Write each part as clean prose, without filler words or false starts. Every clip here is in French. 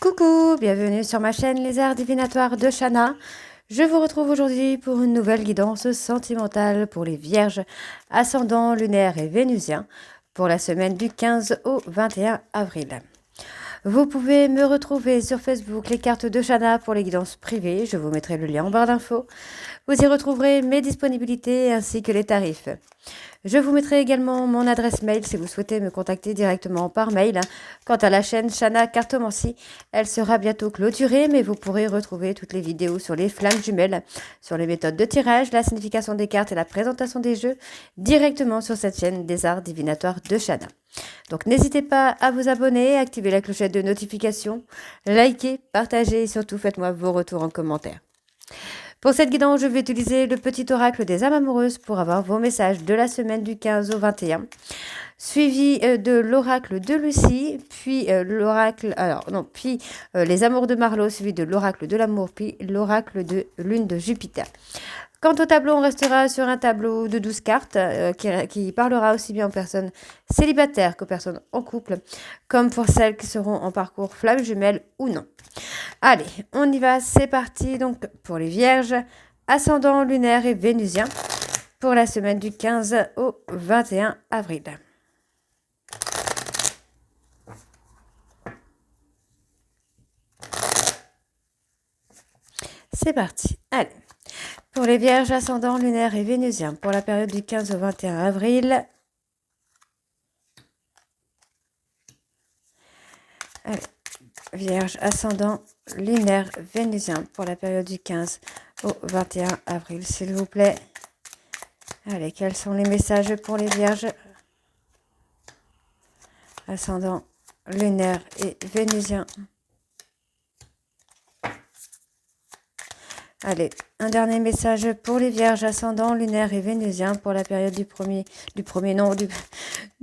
Coucou, bienvenue sur ma chaîne Les Arts Divinatoires de Shana. Je vous retrouve aujourd'hui pour une nouvelle guidance sentimentale pour les Vierges, ascendant lunaire et vénusien, pour la semaine du 15 au 21 avril. Vous pouvez me retrouver sur Facebook, les cartes de Shana pour les guidances privées. Je vous mettrai le lien en barre d'infos. Vous y retrouverez mes disponibilités ainsi que les tarifs. Je vous mettrai également mon adresse mail si vous souhaitez me contacter directement par mail. Quant à la chaîne Shana Cartomancie, elle sera bientôt clôturée, mais vous pourrez retrouver toutes les vidéos sur les flammes jumelles, sur les méthodes de tirage, la signification des cartes et la présentation des jeux directement sur cette chaîne des arts divinatoires de Shana. Donc n'hésitez pas à vous abonner, activer la clochette de notification, liker, partager et surtout faites-moi vos retours en commentaire. Pour cette guidance, je vais utiliser le petit oracle des âmes amoureuses pour avoir vos messages de la semaine du 15 au 21, suivi de l'oracle de Lucie, puis les amours de Marlowe, suivi de l'oracle de l'amour, puis l'oracle de lune de Jupiter. Quant au tableau, on restera sur un tableau de 12 cartes qui parlera aussi bien aux personnes célibataires qu'aux personnes en couple, comme pour celles qui seront en parcours flamme jumelle ou non. Allez, on y va, c'est parti. Donc pour les Vierges, ascendant lunaire et vénusien, pour la semaine du 15 au 21 avril. C'est parti. Allez. Pour les Vierges, ascendant lunaire et vénusien, pour la période du 15 au 21 avril. Allez. Vierge, ascendant lunaire vénusien, pour la période du 15 au 21 avril, s'il vous plaît. Allez, quels sont les messages pour les Vierges? Ascendant lunaire et vénusien. Allez, un dernier message pour les Vierges, ascendant lunaire et vénusien, pour la période du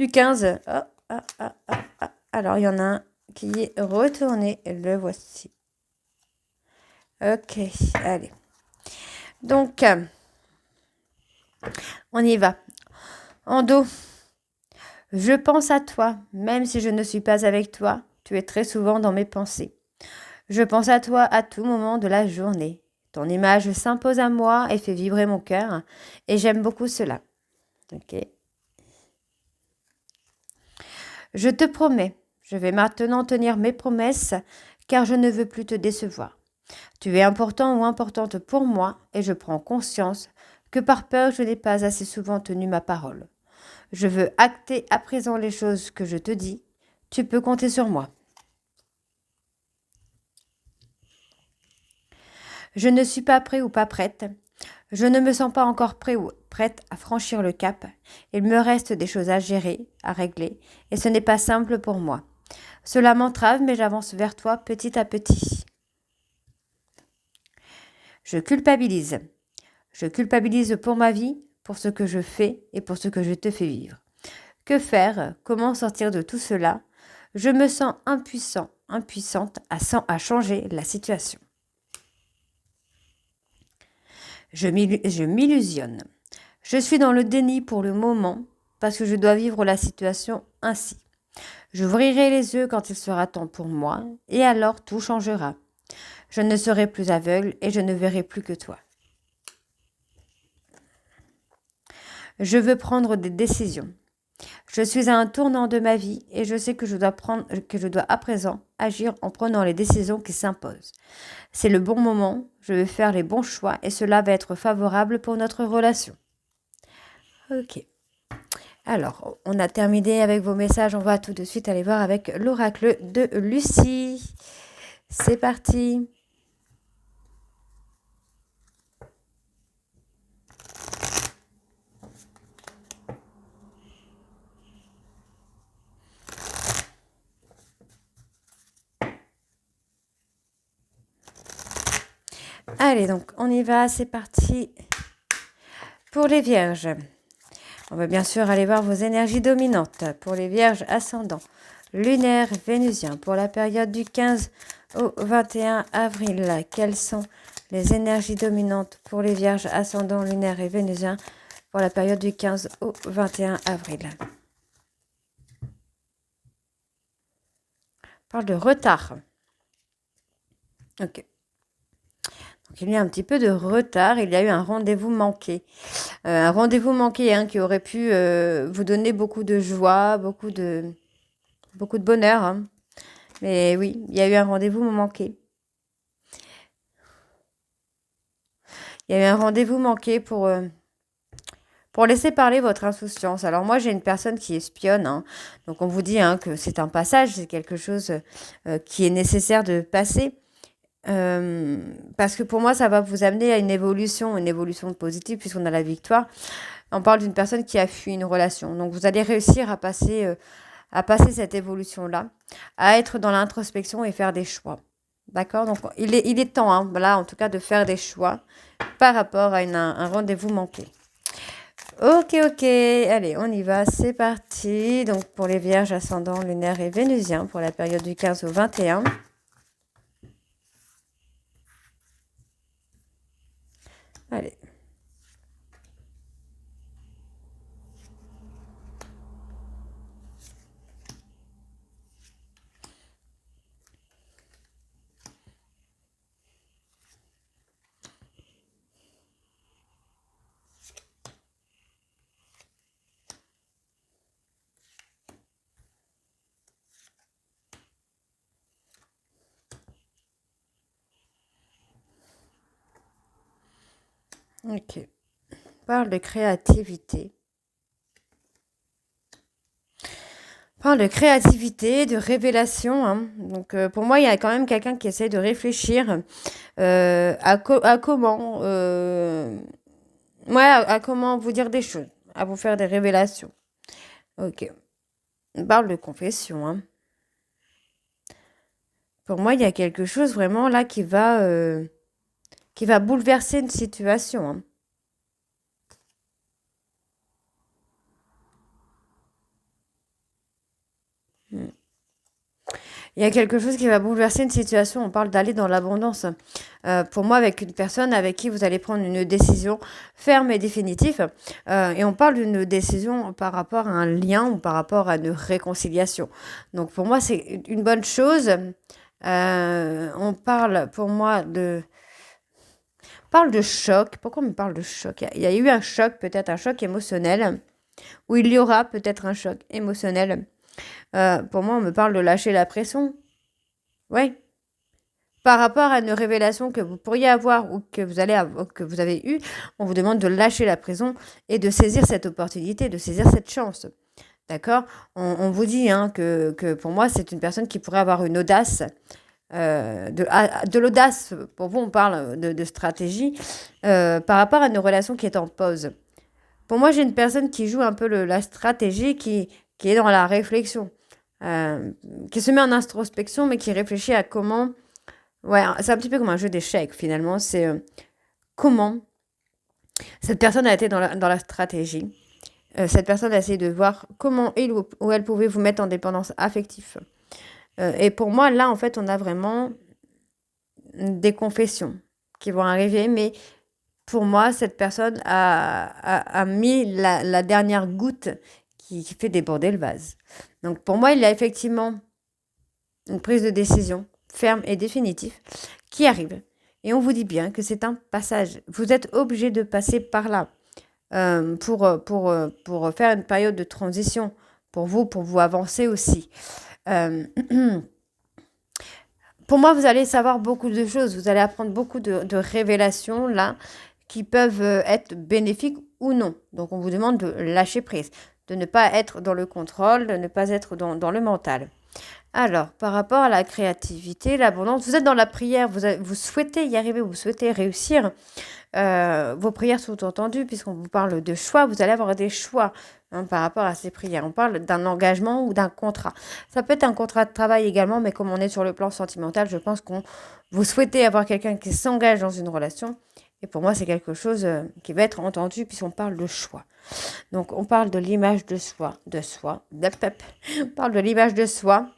15. Alors, il y en a un qui est retourné, le voici. Ok, allez. Donc, on y va. En dos, je pense à toi, même si je ne suis pas avec toi, tu es très souvent dans mes pensées. Je pense à toi à tout moment de la journée. Ton image s'impose à moi et fait vibrer mon cœur, et j'aime beaucoup cela. Ok. Je te promets, je vais maintenant tenir mes promesses, car je ne veux plus te décevoir. Tu es important ou importante pour moi, et je prends conscience que par peur je n'ai pas assez souvent tenu ma parole. Je veux acter à présent les choses que je te dis. Tu peux compter sur moi. Je ne suis pas prêt ou pas prête. Je ne me sens pas encore prêt ou prête à franchir le cap. Il me reste des choses à gérer, à régler, et ce n'est pas simple pour moi. Cela m'entrave, mais j'avance vers toi petit à petit. Je culpabilise. Je culpabilise pour ma vie, pour ce que je fais et pour ce que je te fais vivre. Que faire? Comment sortir de tout cela? Je me sens impuissante à changer la situation. Je m'illusionne. Je suis dans le déni pour le moment parce que je dois vivre la situation ainsi. J'ouvrirai les yeux quand il sera temps pour moi et alors tout changera. Je ne serai plus aveugle et je ne verrai plus que toi. Je veux prendre des décisions. Je suis à un tournant de ma vie et je sais que je dois à présent agir en prenant les décisions qui s'imposent. C'est le bon moment, je vais faire les bons choix et cela va être favorable pour notre relation. Ok. Alors, on a terminé avec vos messages. On va tout de suite aller voir avec l'oracle de Lucie. C'est parti. Allez, donc, on y va. C'est parti pour les Vierges. On va bien sûr aller voir vos énergies dominantes pour les Vierges ascendants, lunaire, vénusien, pour la période du 15 au 21 avril. Quelles sont les énergies dominantes pour les Vierges ascendants, lunaire et vénusien pour la période du 15 au 21 avril? On parle de retard. Ok. Donc, il y a un petit peu de retard. Il y a eu un rendez-vous manqué. Un rendez-vous manqué hein, qui aurait pu vous donner beaucoup de joie, beaucoup de bonheur. Hein. Mais oui, il y a eu un rendez-vous manqué. Il y a eu un rendez-vous manqué pour laisser parler votre insouciance. Alors moi, j'ai une personne qui espionne. Hein. Donc on vous dit hein, que c'est un passage, c'est quelque chose qui est nécessaire de passer. Parce que pour moi, ça va vous amener à une évolution positive, puisqu'on a la victoire. On parle d'une personne qui a fui une relation. Donc vous allez réussir à passer cette évolution-là, à être dans l'introspection et faire des choix. D'accord. Donc il est temps, hein, là, en tout cas, de faire des choix par rapport à un rendez-vous manqué. Ok, ok, allez, on y va, c'est parti. Donc pour les vierges ascendants lunaires et vénusiens pour la période du 15 au 21. Allez. Ok. On parle de créativité. On parle de créativité, de révélation. Hein. Donc pour moi, il y a quand même quelqu'un qui essaie de réfléchir à comment... à comment vous dire des choses, à vous faire des révélations. Ok. On parle de confession. Hein. Pour moi, il y a quelque chose vraiment là qui va bouleverser une situation. Hein. Il y a quelque chose qui va bouleverser une situation. On parle d'aller dans l'abondance. Pour moi, avec une personne avec qui vous allez prendre une décision ferme et définitive. Et on parle d'une décision par rapport à un lien ou par rapport à une réconciliation. Donc pour moi, c'est une bonne chose. On parle pour moi parle de choc. Pourquoi on me parle de choc? Il y a eu un choc, peut-être un choc émotionnel, ou il y aura peut-être un choc émotionnel. Pour moi, on me parle de lâcher la pression. Oui. Par rapport à une révélation que vous pourriez avoir ou que vous avez eue, on vous demande de lâcher la pression et de saisir cette opportunité, de saisir cette chance. D'accord. On vous dit hein, que pour moi, c'est une personne qui pourrait avoir une audace. De l'audace, pour vous, on parle de stratégie par rapport à une relation qui est en pause. Pour moi, j'ai une personne qui joue un peu la stratégie, qui est dans la réflexion, qui se met en introspection, mais qui réfléchit à comment... Ouais, c'est un petit peu comme un jeu d'échecs, finalement. C'est comment cette personne a été dans la stratégie. Cette personne a essayé de voir comment il ou elle pouvait vous mettre en dépendance affective. Et pour moi, là, en fait, on a vraiment des confessions qui vont arriver, mais pour moi, cette personne a mis la dernière goutte qui fait déborder le vase. Donc pour moi, il y a effectivement une prise de décision ferme et définitive qui arrive. Et on vous dit bien que c'est un passage. Vous êtes obligé de passer par là pour faire une période de transition pour vous avancer aussi. Pour moi, vous allez savoir beaucoup de choses. Vous allez apprendre beaucoup de révélations là qui peuvent être bénéfiques ou non. Donc, on vous demande de lâcher prise, de ne pas être dans le contrôle, de ne pas être dans le mental. Alors, par rapport à la créativité, l'abondance, vous êtes dans la prière, vous souhaitez y arriver, vous souhaitez réussir. Vos prières sont entendues, puisqu'on vous parle de choix, vous allez avoir des choix hein, par rapport à ces prières. On parle d'un engagement ou d'un contrat. Ça peut être un contrat de travail également, mais comme on est sur le plan sentimental, je pense qu'on vous souhaitez avoir quelqu'un qui s'engage dans une relation. Et pour moi, c'est quelque chose qui va être entendu, puisqu'on parle de choix. Donc, on parle de l'image de soi, on parle de l'image de soi.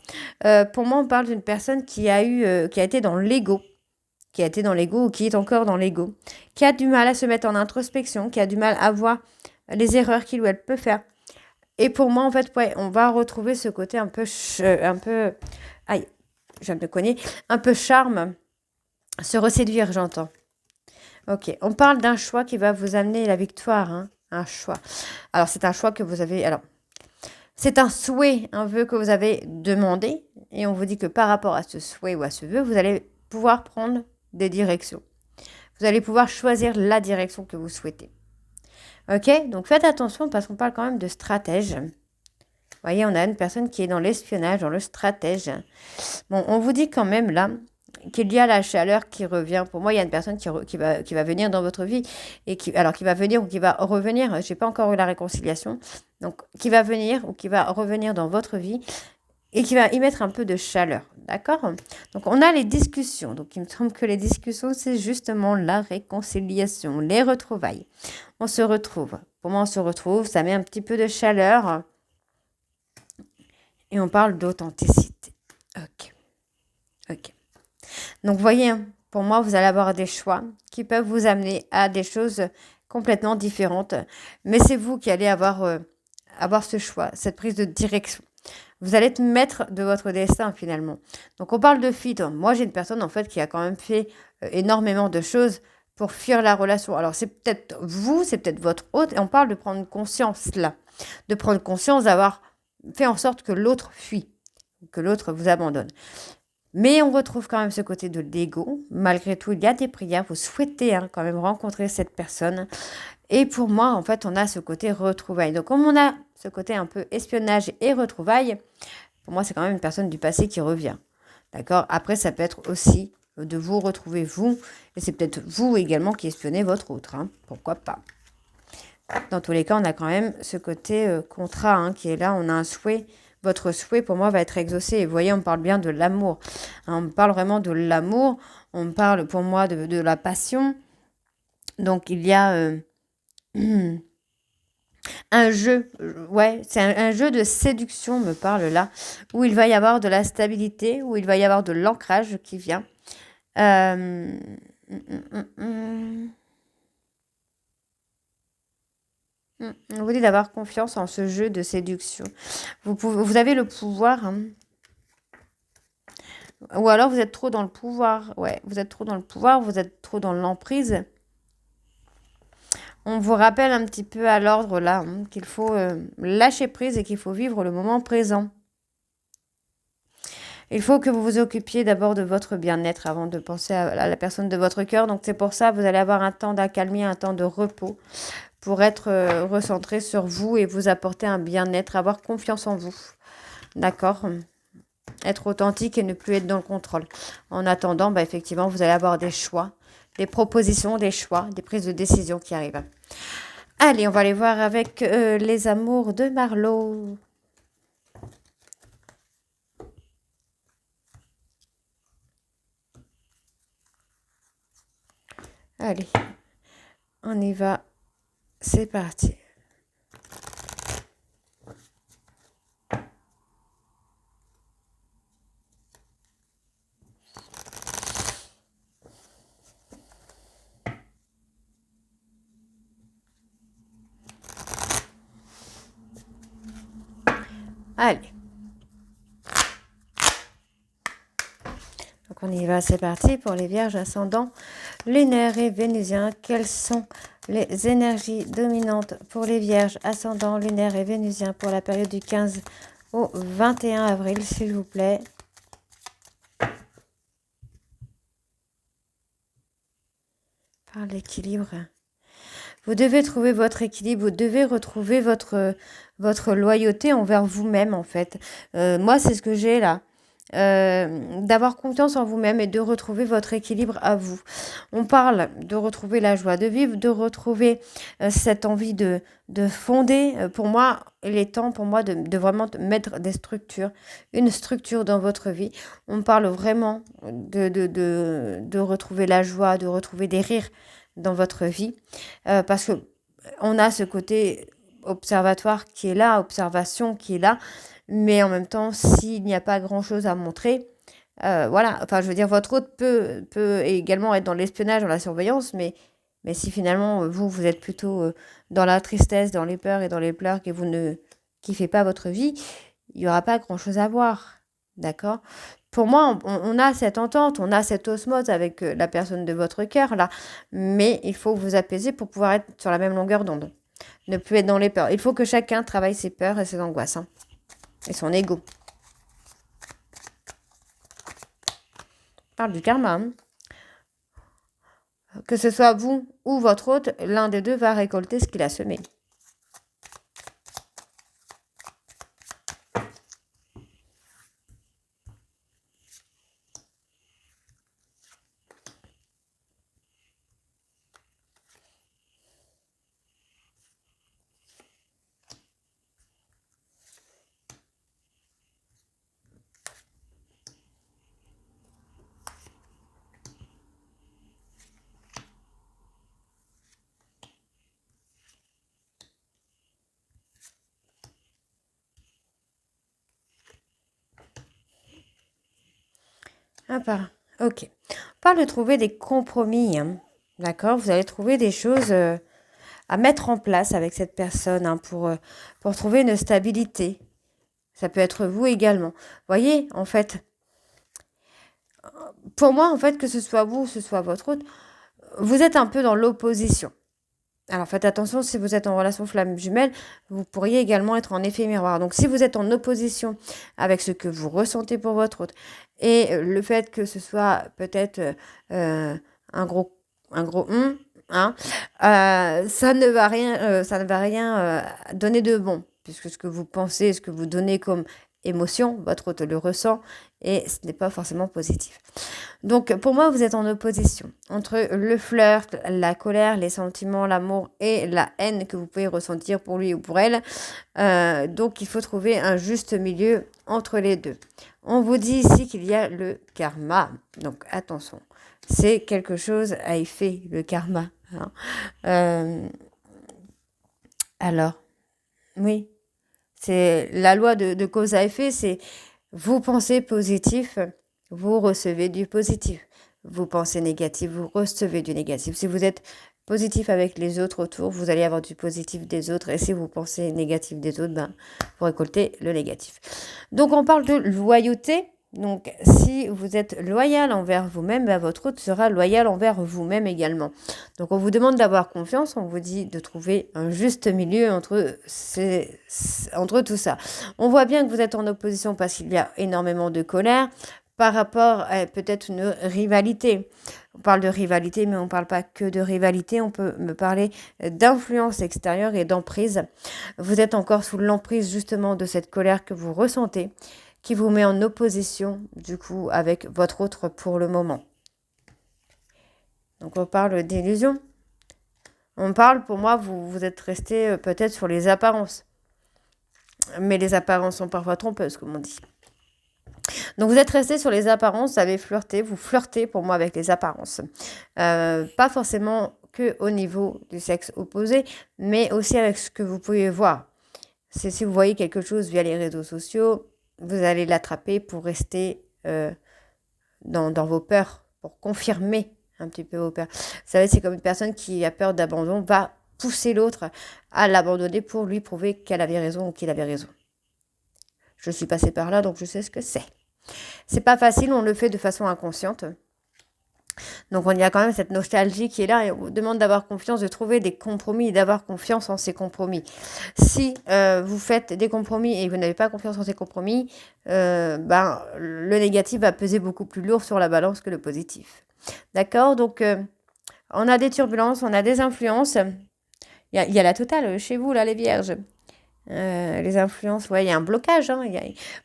Pour moi, on parle d'une personne qui a été dans l'ego, qui a été dans l'ego ou qui est encore dans l'ego, qui a du mal à se mettre en introspection, qui a du mal à voir les erreurs qu'il ou elle peut faire. Et pour moi, en fait, ouais, on va retrouver ce côté un peu, aïe, je viens de me cogner, un peu charme, Se reséduire, j'entends. Ok, on parle d'un choix qui va vous amener la victoire, hein, un choix. Alors, c'est un choix que vous avez... Alors, c'est un souhait, un vœu que vous avez demandé. Et on vous dit que par rapport à ce souhait ou à ce vœu, vous allez pouvoir prendre des directions. Vous allez pouvoir choisir la direction que vous souhaitez. Ok, donc faites attention parce qu'on parle quand même de stratège. Vous voyez, on a une personne qui est dans l'espionnage, dans le stratège. Bon, on vous dit quand même là qu'il y a la chaleur qui revient. Pour moi, il y a une personne qui va venir dans votre vie et qui va venir ou qui va revenir. Je n'ai pas encore eu la réconciliation. Donc, qui va venir ou qui va revenir dans votre vie et qui va y mettre un peu de chaleur. D'accord? Donc, on a les discussions. Donc, il me semble que les discussions, c'est justement la réconciliation, les retrouvailles. On se retrouve. Pour moi, on se retrouve. Ça met un petit peu de chaleur. Et on parle d'authenticité. Ok. Ok. Donc, vous voyez, pour moi, vous allez avoir des choix qui peuvent vous amener à des choses complètement différentes. Mais c'est vous qui allez avoir ce choix, cette prise de direction. Vous allez être maître de votre destin, finalement. Donc, on parle de fuite. Moi, j'ai une personne, en fait, qui a quand même fait énormément de choses pour fuir la relation. Alors, c'est peut-être vous, c'est peut-être votre hôte. Et on parle de prendre conscience, là. De prendre conscience d'avoir fait en sorte que l'autre fuit, que l'autre vous abandonne. Mais on retrouve quand même ce côté de l'ego. Malgré tout, il y a des prières. Vous souhaitez quand même rencontrer cette personne. Et pour moi, en fait, on a ce côté retrouvailles. Donc, comme on a ce côté un peu espionnage et retrouvailles, pour moi, c'est quand même une personne du passé qui revient. D'accord? Après, ça peut être aussi de vous retrouver vous. Et c'est peut-être vous également qui espionnez votre autre. Pourquoi pas? Dans tous les cas, on a quand même ce côté contrat qui est là. On a un souhait. Votre souhait, pour moi, va être exaucé. Et vous voyez, on parle bien de l'amour. On parle vraiment de l'amour. On parle, pour moi, de la passion. Donc, il y a un jeu. Ouais, c'est un jeu de séduction, me parle là, où il va y avoir de la stabilité, où il va y avoir de l'ancrage qui vient. Euh, On vous dit d'avoir confiance en ce jeu de séduction. Vous avez le pouvoir, ou alors vous êtes trop dans le pouvoir. Ouais, vous êtes trop dans le pouvoir, vous êtes trop dans l'emprise. On vous rappelle un petit peu à l'ordre là qu'il faut lâcher prise et qu'il faut vivre le moment présent. Il faut que vous vous occupiez d'abord de votre bien-être avant de penser à la personne de votre cœur. Donc c'est pour ça que vous allez avoir un temps d'accalmie, un temps de repos pour être recentré sur vous et vous apporter un bien-être, avoir confiance en vous. D'accord? Être authentique et ne plus être dans le contrôle. En attendant, effectivement, vous allez avoir des choix, des propositions, des choix, des prises de décision qui arrivent. Allez, on va aller voir avec les amours de Marlo. Allez, on y va. C'est parti. Allez. Donc on y va, c'est parti pour les vierges ascendants lunaires et vénusiens. Quelles sont les énergies dominantes pour les vierges ascendants lunaires et vénusiens pour la période du 15 au 21 avril, s'il vous plaît? Par l'équilibre. Vous devez trouver votre équilibre, vous devez retrouver votre loyauté envers vous-même, en fait. Moi, c'est ce que j'ai là. D'avoir confiance en vous-même et de retrouver votre équilibre à vous. On parle de retrouver la joie de vivre, de retrouver cette envie de fonder. Pour moi, il est temps pour moi de vraiment mettre des structures, une structure dans votre vie. On parle vraiment de retrouver la joie, de retrouver des rires dans votre vie. Parce que on a ce côté observatoire qui est là, observation qui est là, mais en même temps, s'il n'y a pas grand-chose à montrer, voilà, enfin, je veux dire, votre hôte peut également être dans l'espionnage, dans la surveillance, mais si finalement, vous êtes plutôt dans la tristesse, dans les peurs et dans les pleurs, que vous ne kiffez pas votre vie, il n'y aura pas grand-chose à voir, d'accord? pour moi, on a cette entente, on a cette osmose avec la personne de votre cœur, là. Mais il faut vous apaiser pour pouvoir être sur la même longueur d'onde. Ne plus être dans les peurs. Il faut que chacun travaille ses peurs et ses angoisses. Hein, et son ego. On parle du karma. Hein. Que ce soit vous ou votre hôte, l'un des deux va récolter ce qu'il a semé. Un par un. Ok. On parle de trouver des compromis. Hein. D'accord. Vous allez trouver des choses à mettre en place avec cette personne hein, pour trouver une stabilité. Ça peut être vous également. Voyez, en fait, pour moi, en fait, que ce soit vous, que ce soit votre hôte, vous êtes un peu dans l'opposition. Alors faites attention, si vous êtes en relation flamme jumelle, vous pourriez également être en effet miroir. Donc si vous êtes en opposition avec ce que vous ressentez pour votre autre et le fait que ce soit peut-être un gros hein, ça ne va rien donner de bon, puisque ce que vous pensez, ce que vous donnez comme émotion, votre autre le ressent et ce n'est pas forcément positif. Donc, pour moi, vous êtes en opposition entre le flirt, la colère, les sentiments, l'amour et la haine que vous pouvez ressentir pour lui ou pour elle. Donc, il faut trouver un juste milieu entre les deux. On vous dit ici qu'il y a le karma. Donc, attention, c'est quelque chose à effet, le karma. Hein. Alors, oui, c'est la loi de cause à effet, c'est vous pensez positif, vous recevez du positif. Vous pensez négatif, vous recevez du négatif. Si vous êtes positif avec les autres autour, vous allez avoir du positif des autres. Et si vous pensez négatif des autres, ben, vous récoltez le négatif. Donc, on parle de loyauté. Donc, si vous êtes loyal envers vous-même, ben, votre hôte sera loyal envers vous-même également. Donc, on vous demande d'avoir confiance. On vous dit de trouver un juste milieu entre tout ça. On voit bien que vous êtes en opposition parce qu'il y a énormément de colère par rapport à peut-être une rivalité. On parle de rivalité, mais on ne parle pas que de rivalité. On peut me parler d'influence extérieure et d'emprise. Vous êtes encore sous l'emprise justement de cette colère que vous ressentez, qui vous met en opposition du coup avec votre autre pour le moment. Donc on parle d'illusion. On parle, pour moi, vous êtes resté peut-être sur les apparences. Mais les apparences sont parfois trompeuses, comme on dit. Donc vous êtes resté sur les apparences, vous avez flirté, vous flirtez pour moi avec les apparences. Pas forcément que au niveau du sexe opposé, mais aussi avec ce que vous pouvez voir. C'est si vous voyez quelque chose via les réseaux sociaux, vous allez l'attraper pour rester dans vos peurs, pour confirmer un petit peu vos peurs. Vous savez, c'est comme une personne qui a peur d'abandon, va pousser l'autre à l'abandonner pour lui prouver qu'elle avait raison ou qu'il avait raison. Je suis passée par là, donc je sais ce que c'est. C'est pas facile, on le fait de façon inconsciente. Donc il y a quand même cette nostalgie qui est là et on vous demande d'avoir confiance, de trouver des compromis et d'avoir confiance en ces compromis. Si vous faites des compromis et vous n'avez pas confiance en ces compromis, le négatif va peser beaucoup plus lourd sur la balance que le positif. D'accord? Donc on a des turbulences, on a des influences. Il y a la totale chez vous, là, les vierges. Les influences, ouais, il y a un blocage. Hein,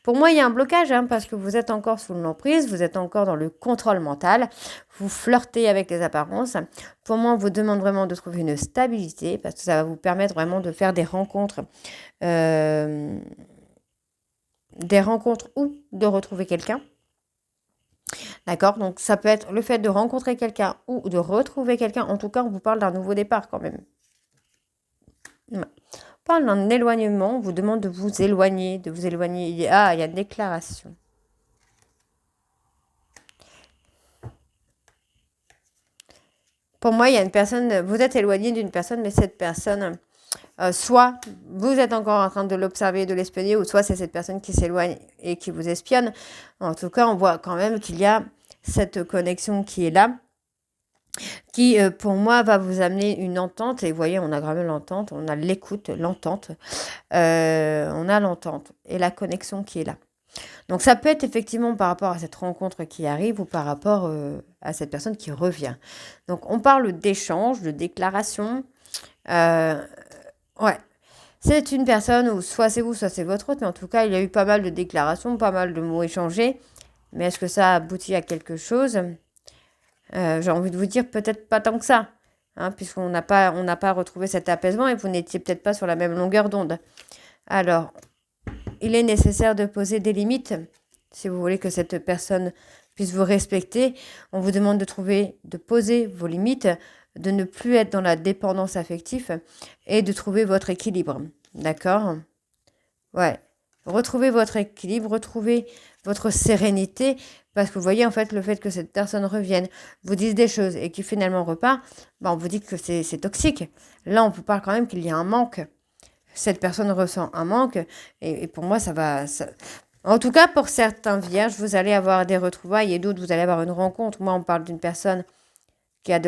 pour moi, il y a un blocage hein, parce que vous êtes encore sous l'emprise, vous êtes encore dans le contrôle mental, vous flirtez avec les apparences. Pour moi, on vous demande vraiment de trouver une stabilité parce que ça va vous permettre vraiment de faire des rencontres ou de retrouver quelqu'un. D'accord? Donc, ça peut être le fait de rencontrer quelqu'un ou de retrouver quelqu'un. En tout cas, on vous parle d'un nouveau départ quand même. Ouais. On parle d'un éloignement, on vous demande de vous éloigner, Ah, il y a une déclaration. Pour moi, il y a une personne, vous êtes éloigné d'une personne, mais cette personne soit vous êtes encore en train de l'observer, de l'espionner, ou soit c'est cette personne qui s'éloigne et qui vous espionne. En tout cas, on voit quand même qu'il y a cette connexion qui est là, qui, pour moi, va vous amener une entente. Et vous voyez, on a vraiment l'entente, on a l'écoute, l'entente, on a l'entente et la connexion qui est là. Donc, ça peut être effectivement par rapport à cette rencontre qui arrive ou par rapport à cette personne qui revient. Donc, on parle d'échange, de déclaration. Ouais. C'est une personne où soit c'est vous, soit c'est votre autre, mais en tout cas, il y a eu pas mal de déclarations, pas mal de mots échangés. Mais est-ce que ça aboutit à quelque chose? J'ai envie de vous dire peut-être pas tant que ça, hein, puisqu'on n'a pas retrouvé cet apaisement et vous n'étiez peut-être pas sur la même longueur d'onde. Alors, il est nécessaire de poser des limites. Si vous voulez que cette personne puisse vous respecter, on vous demande de poser vos limites, de ne plus être dans la dépendance affective et de trouver votre équilibre. D'accord? Ouais. Retrouvez votre équilibre, retrouvez votre sérénité, parce que vous voyez, en fait, le fait que cette personne revienne, vous dise des choses et qui finalement repart, on vous dit que c'est toxique. Là, on peut parler quand même qu'il y a un manque. Cette personne ressent un manque, et pour moi, ça va... En tout cas, pour certains vierges, vous allez avoir des retrouvailles, et d'autres, vous allez avoir une rencontre. Moi, on parle d'une personne qui a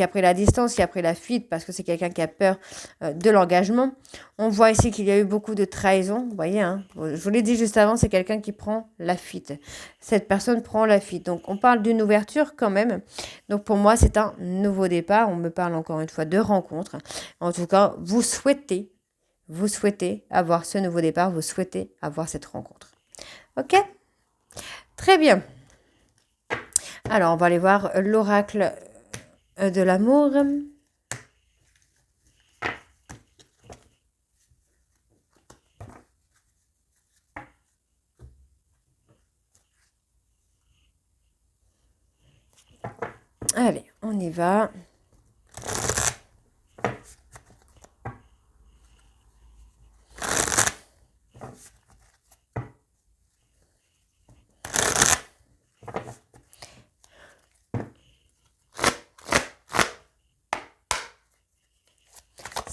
pris la distance, qui a pris la fuite, parce que c'est quelqu'un qui a peur de l'engagement. On voit ici qu'il y a eu beaucoup de trahison. Vous voyez, hein, je vous l'ai dit juste avant, c'est quelqu'un qui prend la fuite. Cette personne prend la fuite. Donc, on parle d'une ouverture quand même. Donc, pour moi, c'est un nouveau départ. On me parle encore une fois de rencontre. En tout cas, vous souhaitez avoir ce nouveau départ, vous souhaitez avoir cette rencontre. Ok? Très bien. Alors, on va aller voir l'oracle de l'amour. Allez, on y va.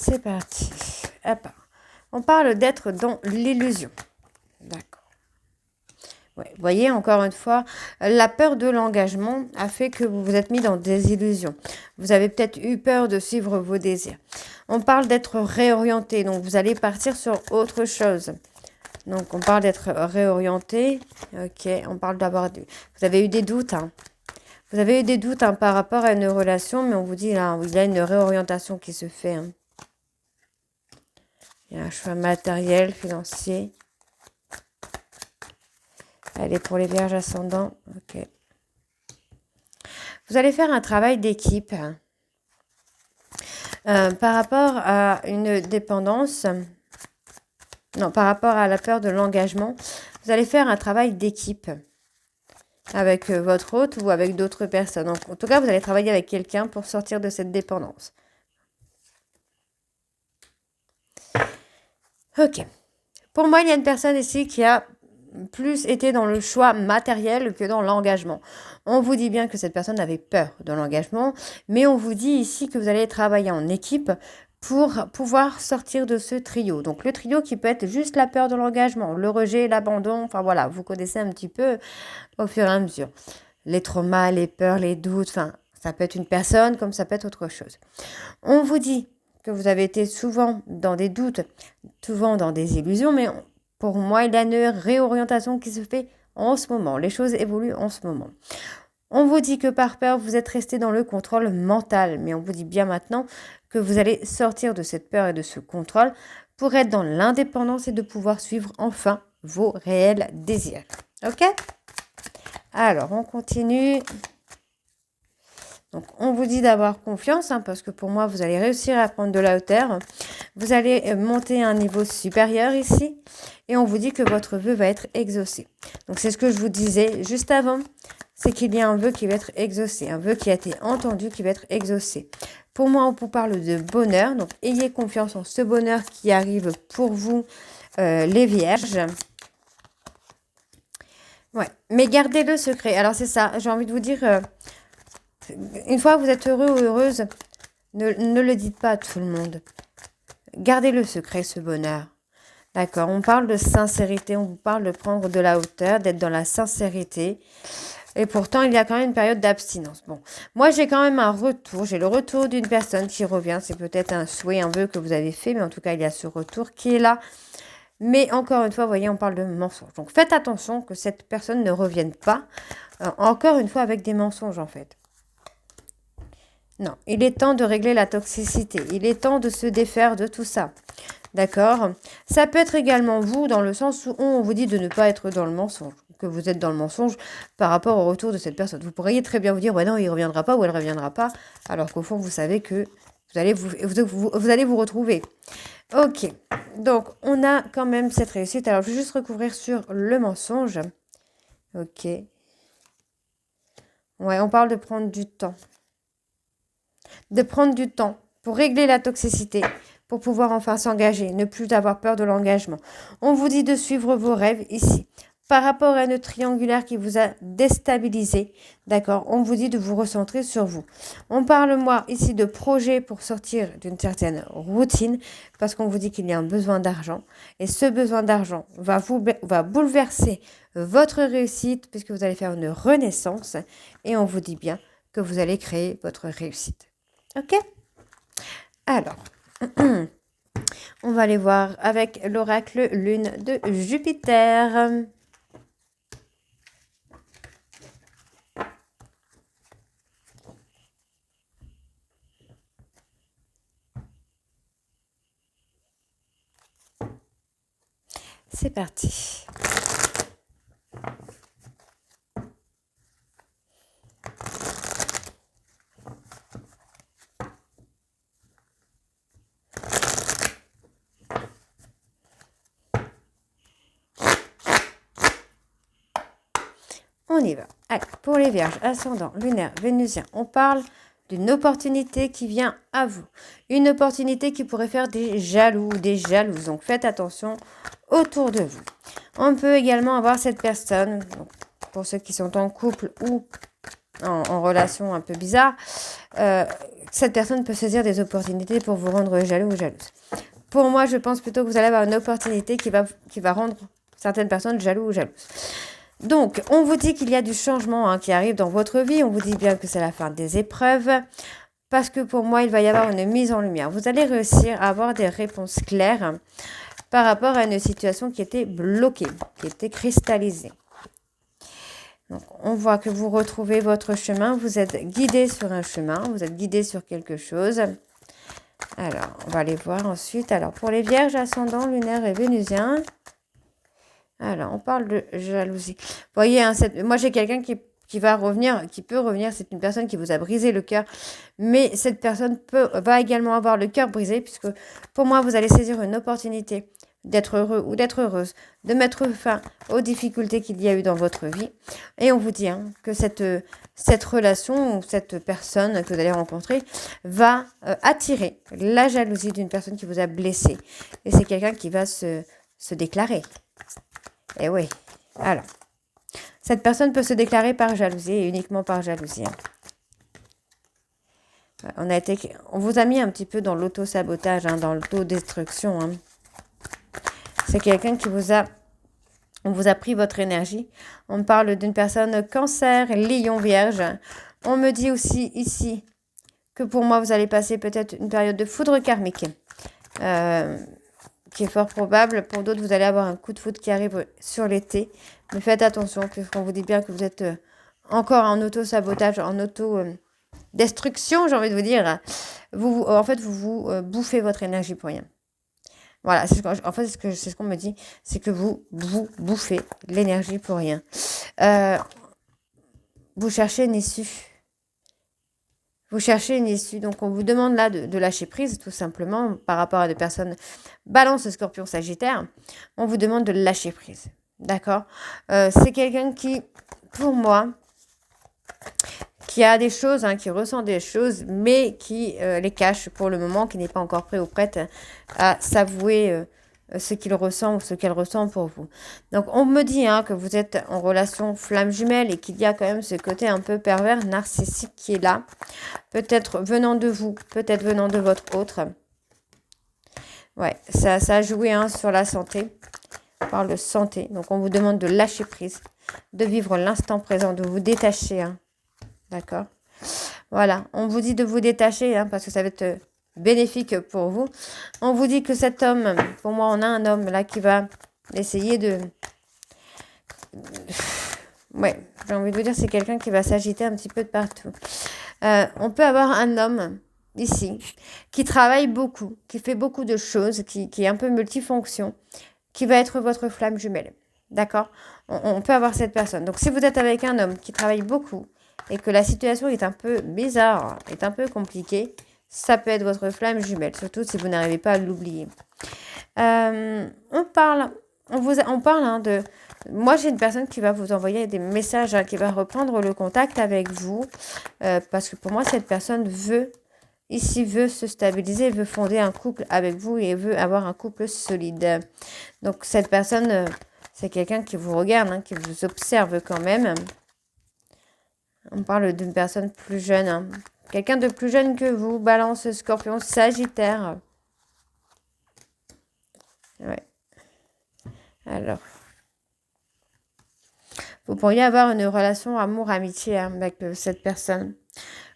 C'est parti. Hop. On parle d'être dans l'illusion. D'accord. Ouais, vous voyez, encore une fois, la peur de l'engagement a fait que vous vous êtes mis dans des illusions. Vous avez peut-être eu peur de suivre vos désirs. On parle d'être réorienté, donc vous allez partir sur autre chose. Donc, on parle d'être réorienté. Ok, on parle d'avoir... Vous avez eu des doutes, hein. Vous avez eu des doutes par rapport à une relation, mais on vous dit là, il y a une réorientation qui se fait. Hein. Il y a un choix matériel, financier. Allez, pour les vierges ascendants. Ok. Vous allez faire un travail d'équipe. Par rapport à une dépendance... Non, par rapport à la peur de l'engagement, vous allez faire un travail d'équipe avec votre hôte ou avec d'autres personnes. Donc, en tout cas, vous allez travailler avec quelqu'un pour sortir de cette dépendance. Ok. Pour moi, il y a une personne ici qui a plus été dans le choix matériel que dans l'engagement. On vous dit bien que cette personne avait peur de l'engagement, mais on vous dit ici que vous allez travailler en équipe pour pouvoir sortir de ce trio. Donc le trio qui peut être juste la peur de l'engagement, le rejet, l'abandon, enfin voilà, vous connaissez un petit peu au fur et à mesure. Les traumas, les peurs, les doutes, enfin ça peut être une personne comme ça peut être autre chose. On vous dit que vous avez été souvent dans des doutes, souvent dans des illusions, mais pour moi, il y a une réorientation qui se fait en ce moment. Les choses évoluent en ce moment. On vous dit que par peur, vous êtes resté dans le contrôle mental, mais on vous dit bien maintenant que vous allez sortir de cette peur et de ce contrôle pour être dans l'indépendance et de pouvoir suivre enfin vos réels désirs. Ok? Alors, on continue. Donc, on vous dit d'avoir confiance, parce que pour moi, vous allez réussir à prendre de la hauteur. Vous allez monter à un niveau supérieur ici. Et on vous dit que votre vœu va être exaucé. Donc, c'est ce que je vous disais juste avant. C'est qu'il y a un vœu qui va être exaucé. Un vœu qui a été entendu qui va être exaucé. Pour moi, on vous parle de bonheur. Donc, ayez confiance en ce bonheur qui arrive pour vous, les vierges. Ouais, mais gardez le secret. Alors, c'est ça. J'ai envie de vous dire... une fois que vous êtes heureux ou heureuse, ne le dites pas à tout le monde. Gardez le secret, ce bonheur. D'accord, on parle de sincérité, on vous parle de prendre de la hauteur, d'être dans la sincérité. Et pourtant, il y a quand même une période d'abstinence. Bon, moi, j'ai quand même un retour. J'ai le retour d'une personne qui revient. C'est peut-être un souhait, un vœu que vous avez fait, mais en tout cas, il y a ce retour qui est là. Mais encore une fois, vous voyez, on parle de mensonges. Donc, faites attention que cette personne ne revienne pas, encore une fois, avec des mensonges, en fait. Non, il est temps de régler la toxicité. Il est temps de se défaire de tout ça. D'accord? Ça peut être également vous, dans le sens où on vous dit de ne pas être dans le mensonge, que vous êtes dans le mensonge par rapport au retour de cette personne. Vous pourriez très bien vous dire, ouais non, il ne reviendra pas ou elle ne reviendra pas, alors qu'au fond, vous savez que vous allez vous retrouver. Ok, donc on a quand même cette réussite. Alors, je vais juste recouvrir sur le mensonge. Ok. Ouais, on parle de prendre du temps. De prendre du temps pour régler la toxicité, pour pouvoir enfin s'engager, ne plus avoir peur de l'engagement. On vous dit de suivre vos rêves ici. Par rapport à une triangulaire qui vous a déstabilisé, d'accord, on vous dit de vous recentrer sur vous. On parle, moi, ici de projet pour sortir d'une certaine routine, parce qu'on vous dit qu'il y a un besoin d'argent. Et ce besoin d'argent va bouleverser votre réussite, puisque vous allez faire une renaissance. Et on vous dit bien que vous allez créer votre réussite. Ok? Alors, on va aller voir avec l'oracle lune de Jupiter. C'est parti. On y va. Allez, pour les vierges, ascendant, lunaire, vénusien, on parle d'une opportunité qui vient à vous. Une opportunité qui pourrait faire des jaloux, des jalouses. Donc, faites attention autour de vous. On peut également avoir cette personne, pour ceux qui sont en couple ou en relation un peu bizarre, cette personne peut saisir des opportunités pour vous rendre jaloux ou jalouse. Pour moi, je pense plutôt que vous allez avoir une opportunité qui va rendre certaines personnes jaloux ou jalouses. Donc, on vous dit qu'il y a du changement qui arrive dans votre vie. On vous dit bien que c'est la fin des épreuves. Parce que pour moi, il va y avoir une mise en lumière. Vous allez réussir à avoir des réponses claires par rapport à une situation qui était bloquée, qui était cristallisée. Donc, on voit que vous retrouvez votre chemin. Vous êtes guidé sur un chemin. Vous êtes guidé sur quelque chose. Alors, on va aller voir ensuite. Alors, pour les vierges, ascendant, lunaire et vénusien. Alors, on parle de jalousie. Vous voyez, moi j'ai quelqu'un qui va revenir, qui peut revenir. C'est une personne qui vous a brisé le cœur. Mais cette personne va également avoir le cœur brisé, puisque pour moi, vous allez saisir une opportunité d'être heureux ou d'être heureuse, de mettre fin aux difficultés qu'il y a eu dans votre vie. Et on vous dit que cette relation ou cette personne que vous allez rencontrer va attirer la jalousie d'une personne qui vous a blessé. Et c'est quelqu'un qui va se déclarer. Et oui, alors, cette personne peut se déclarer par jalousie et uniquement par jalousie. On vous a mis un petit peu dans l'auto-sabotage, dans l'autodestruction. C'est quelqu'un on vous a pris votre énergie. On parle d'une personne cancer, lion, vierge. On me dit aussi ici que pour moi, vous allez passer peut-être une période de foudre karmique. Qui est fort probable. Pour d'autres, vous allez avoir un coup de foudre qui arrive sur l'été. Mais faites attention, puisqu'on vous dit bien que vous êtes encore en auto-sabotage, en auto-destruction, j'ai envie de vous dire. Vous bouffez votre énergie pour rien. Voilà, c'est ce qu'on me dit, c'est que vous bouffez l'énergie pour rien. Vous cherchez une issue. Vous cherchez une issue, donc on vous demande là de lâcher prise, tout simplement, par rapport à des personnes Balance, Scorpion, Sagittaire. On vous demande de lâcher prise, d'accord? C'est quelqu'un qui, pour moi, qui a des choses, qui ressent des choses, mais qui les cache pour le moment, qui n'est pas encore prêt ou prête à s'avouer ce qu'il ressent ou ce qu'elle ressent pour vous. Donc, on me dit que vous êtes en relation flamme jumelle et qu'il y a quand même ce côté un peu pervers, narcissique qui est là. Peut-être venant de vous, peut-être venant de votre autre. Ouais, ça a joué hein, sur la santé. On parle de santé. Donc, on vous demande de lâcher prise, de vivre l'instant présent, de vous détacher. Hein. D'accord? Voilà, on vous dit de vous détacher hein, parce que ça va être bénéfique pour vous. On vous dit que cet homme, pour moi, on a un homme là qui va essayer de... Ouais, j'ai envie de vous dire, c'est quelqu'un qui va s'agiter un petit peu de partout. On peut avoir un homme ici qui travaille beaucoup, qui fait beaucoup de choses, qui est un peu multifonction, qui va être votre flamme jumelle. D'accord? On peut avoir cette personne. Donc, si vous êtes avec un homme qui travaille beaucoup et que la situation est un peu bizarre, est un peu compliquée, ça peut être votre flamme jumelle, surtout si vous n'arrivez pas à l'oublier. On parle hein, de... Moi, j'ai une personne qui va vous envoyer des messages, hein, qui va reprendre le contact avec vous, parce que pour moi, cette personne veut se stabiliser, veut fonder un couple avec vous et veut avoir un couple solide. Donc, cette personne, c'est quelqu'un qui vous regarde, hein, qui vous observe quand même. On parle d'une personne plus jeune, hein. Quelqu'un de plus jeune que vous, Balance, Scorpion, Sagittaire. Ouais. Alors, vous pourriez avoir une relation amour-amitié hein, avec cette personne.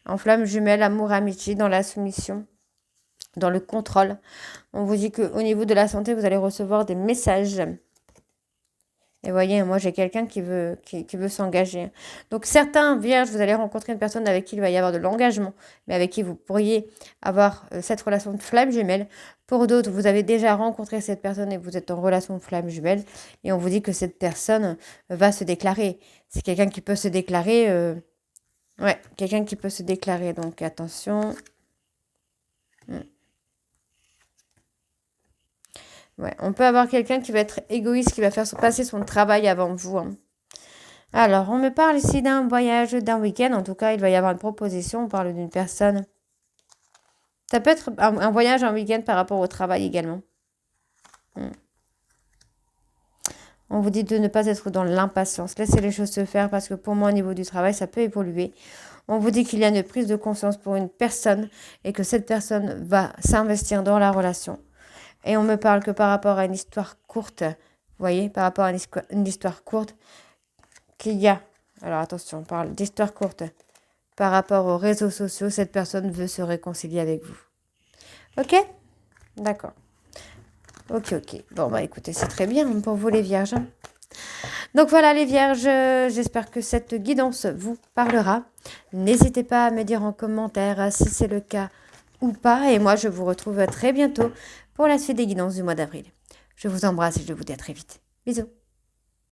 En flamme jumelle, amour-amitié, dans la soumission, dans le contrôle. On vous dit qu'au niveau de la santé, vous allez recevoir des messages. Et voyez, moi, j'ai quelqu'un qui veut s'engager. Donc, certains vierges, vous allez rencontrer une personne avec qui il va y avoir de l'engagement, mais avec qui vous pourriez avoir cette relation de flamme jumelle. Pour d'autres, vous avez déjà rencontré cette personne et vous êtes en relation de flamme jumelle. Et on vous dit que cette personne va se déclarer. C'est quelqu'un qui peut se déclarer. Ouais, quelqu'un qui peut se déclarer. Donc, attention. Ouais, on peut avoir quelqu'un qui va être égoïste, qui va faire passer son travail avant vous. Hein. Alors, on me parle ici d'un voyage, d'un week-end. En tout cas, il va y avoir une proposition. On parle d'une personne. Ça peut être un voyage, un week-end par rapport au travail également. On vous dit de ne pas être dans l'impatience. Laissez les choses se faire parce que pour moi, au niveau du travail, ça peut évoluer. On vous dit qu'il y a une prise de conscience pour une personne et que cette personne va s'investir dans la relation. Et on me parle que par rapport à une histoire courte, vous voyez, par rapport à une histoire courte, qu'il y a, alors attention, on parle d'histoire courte, par rapport aux réseaux sociaux, cette personne veut se réconcilier avec vous. Ok? D'accord. Ok. Bon, bah écoutez, c'est très bien pour vous les vierges. Donc voilà les vierges, j'espère que cette guidance vous parlera. N'hésitez pas à me dire en commentaire si c'est le cas ou pas. Et moi, je vous retrouve très bientôt pour la suite des guidances du mois d'avril. Je vous embrasse et je vous dis à très vite. Bisous.